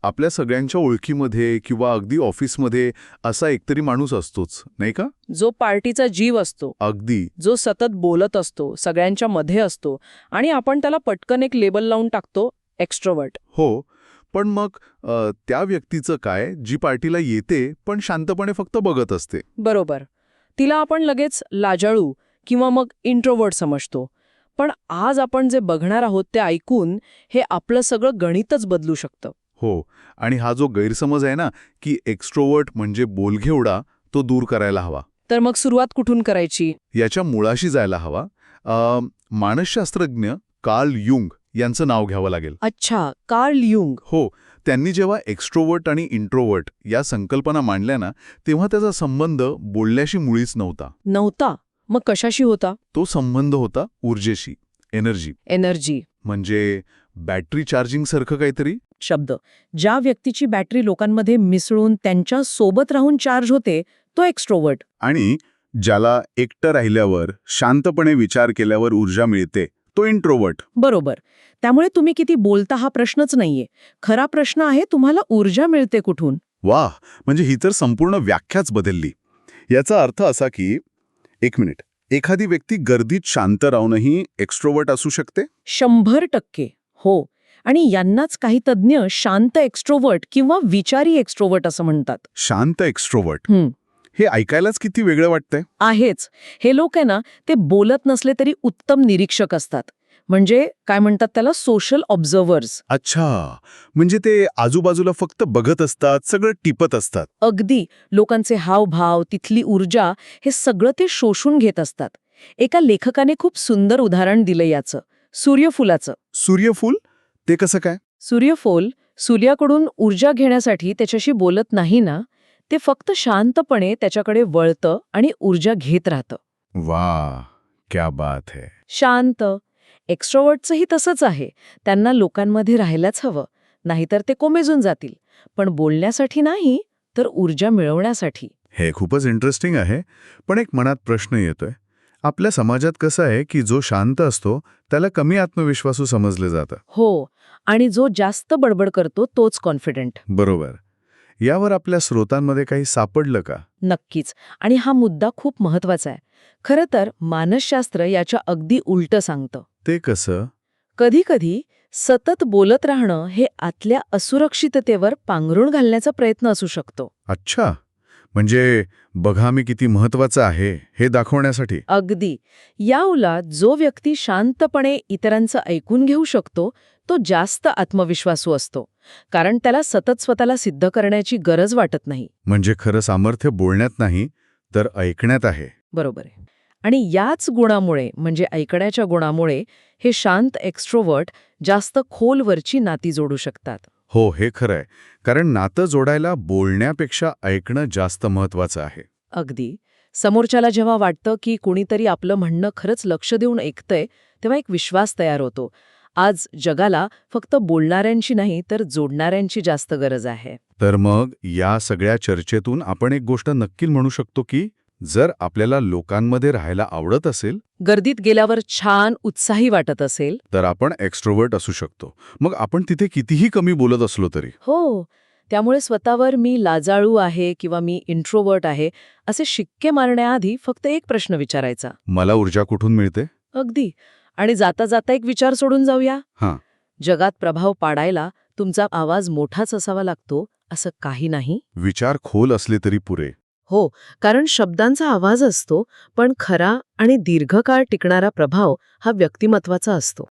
आपल्या सगळ्यांच्या ओळखीमध्ये किंवा अगदी ऑफिसमध्ये असा एकतरी माणूस असतोच, नाही का? जो पार्टीचा जीव असतो, अगदी. जो सतत बोलत असतो, सगळ्यांच्या मध्ये असतो आणि आपण त्याला पटकन एक लेबल लावून टाकतो, एक्स्ट्रोवर्ट. हो, पण मग त्या व्यक्तीचं काय, जी पार्टीला येते पण शांतपणे फक्त बघत असते? बरोबर. तिला आपण लगेच लाजाळू किंवा मग इंट्रोवर्ट समजतो. पण आज आपण जे बघणार आहोत ते ऐकून हे आपलं सगळं गणितच बदलू शकतं. हो, आणि हा जो गैरसमज आहे ना, की एक्स्ट्रोवर्ट म्हणजे बोलघेवडा, तो दूर करायला हवा. तर मग सुरुवात कुठून करायची? याच्या मुळाशी जायला हवा. मानसशास्त्रज्ञ कार्ल युंग यांचं नाव घ्यावं लागेल. अच्छा, कार्ल युंग. हो, त्यांनी जेव्हा एक्स्ट्रोवर्ट आणि इंट्रोवर्ट या संकल्पना मांडल्या ना, तेव्हा त्याचा संबंध बोलण्याशी मुळीच नव्हता. नव्हता? मग कशाशी होता? तो संबंध होता ऊर्जेशी, एनर्जी. एनर्जी म्हणजे बॅटरी चार्जिंगसारखं काहीतरी. शब्द. ज्या व्यक्तीची बॅटरी लोकांमध्ये मिसळून त्यांच्या सोबत राहून चार्ज होते, तो एक्स्ट्रोवर्ट. आणि ज्याला एकटं राहिल्यावर, शांतपणे विचार केल्यावर ऊर्जा मिळते, तो इंट्रोवर्ट. बरोबर. त्यामुळे तुम्ही किती बोलता हा प्रश्नच नाहीये. खरा प्रश्न आहे तुम्हाला ऊर्जा मिळते कुठून? वाह, म्हणजे ही तर संपूर्ण व्याख्याच बदलली. याचा अर्थ असा की, एक मिनिट, एखादी व्यक्ती गर्दीत शांत राहूनही एक्स्ट्रोवर्ट असू शकते? 100%. हो. आणि यांनाच काही तज्ज्ञ शांत एक्स्ट्रोवर्ट किंवा विचारी एक्स्ट्रोवर्ट असं म्हणतात. शांत एक्स्ट्रोवर्ट. हे ऐकायलाच किती वेगळं वाटतंय. आहेच. हे लोक आहे ना, ते बोलत नसले तरी उत्तम निरीक्षक असतात. म्हणजे काय म्हणतात त्याला, सोशल ऑब्झर्व्हर्स. अच्छा, म्हणजे ते आजूबाजूला फक्त बघत असतात, सगळं टिपत असतात. अगदी. लोकांचे हावभाव, तिथली ऊर्जा, हे सगळं ते शोषून घेत असतात. एका लेखकाने खूप सुंदर उदाहरण दिलं याचं, सूर्यफुलाचं. सूर्यफूल? ते कसं काय? सूर्यफूल सूर्याकडून ऊर्जा घेण्यासाठी त्याच्याशी बोलत नाही ना, ते फक्त शांतपणे त्याच्याकडे वळतं आणि ऊर्जा घेत राहतं. वाह, क्या बात है. शांत. एक्स्ट्रोवर्टचंही तसंच आहे. त्यांना लोकांमध्ये राहायलाच हवं, नाहीतर ते कोमेजून जातील. पण बोलण्यासाठी नाही, तर ऊर्जा मिळवण्यासाठी. हे खूपच इंटरेस्टिंग आहे. पण एक मनात प्रश्न येतोय. आपल्या समाजात कसं आहे की जो शांत असतो त्याला कमी आत्मविश्वासू समजले जातं. हो. आणि जो जास्त बडबड करतो तोच कॉन्फिडंट. बरोबर. यावर आपल्या स्रोतांमध्ये काही सापडलं का? नक्कीच. आणि हा मुद्दा खूप महत्वाचा आहे. खरं तर मानसशास्त्र याच्या अगदी उलटं सांगतं. ते कसं? कधी-कधी सतत बोलत राहणं हे आतल्या असुरक्षिततेवर पांघरूण घालण्याचा प्रयत्न असू शकतो. अच्छा, म्हणजे बघा मी किती महत्वाचं आहे हे दाखवण्यासाठी. अगदी. याउलट जो व्यक्ती शांतपणे इतरांचं ऐकून घेऊ शकतो, तो जास्त आत्मविश्वासू असतो. कारण त्याला सतत स्वतःला सिद्ध करण्याची गरज वाटत नाही. म्हणजे खरं सामर्थ्य बोलण्यात नाही, तर ऐकण्यात आहे. बरोबर आहे. आणि याच गुणामुळे, म्हणजे ऐकण्याच्या गुणामुळे, हे शांत एक्स्ट्रोवर्ट जास्त खोलवरची नाती जोडू शकतात. हो, हे खरं आहे. कारण नातं जोडायला बोलण्यापेक्षा ऐकणं जास्त महत्वाचं आहे. अगदी. समोरच्याला जेव्हा वाटतं की कुणीतरी आपलं म्हणणं खरंच लक्ष देऊन ऐकतंय, तेव्हा एक विश्वास तयार होतो. आज जगाला फक्त बोलणाऱ्यांची नाही, तर जोडणाऱ्यांची जास्त गरज आहे. तर मग या सगळ्या चर्चेतून आपण एक गोष्ट नक्की म्हणू शकतो की जर आपल्याला लोकांमध्ये राहायला आवडत असेल, गर्दीत गेल्यावर छान उत्साही वाटत असेल, तर आपण एक्स्ट्रोवर्ट असू शकतो. मग आपण तिथे कितीही कमी बोलत असलो तरी. हो. त्यामुळे स्वतःवर मी लाजाळू आहे किंवा मी इंट्रोवर्ट आहे असे शिक्के मारण्याआधी फक्त एक प्रश्न विचारायचा. मला ऊर्जा कुठून मिळते? अगदी. आणि जाता जाता एक विचार सोडून जाऊया. हां. जगात प्रभाव पाडायला तुमचा आवाज मोठाच असावा लागतो असं काही नाही. विचार खोल असले तरी पुरे. हो, कारण शब्दांचा आवाज असतो, पण खरा आणि दीर्घकाळ टिकणारा प्रभाव हा व्यक्तिमत्वाचा असतो.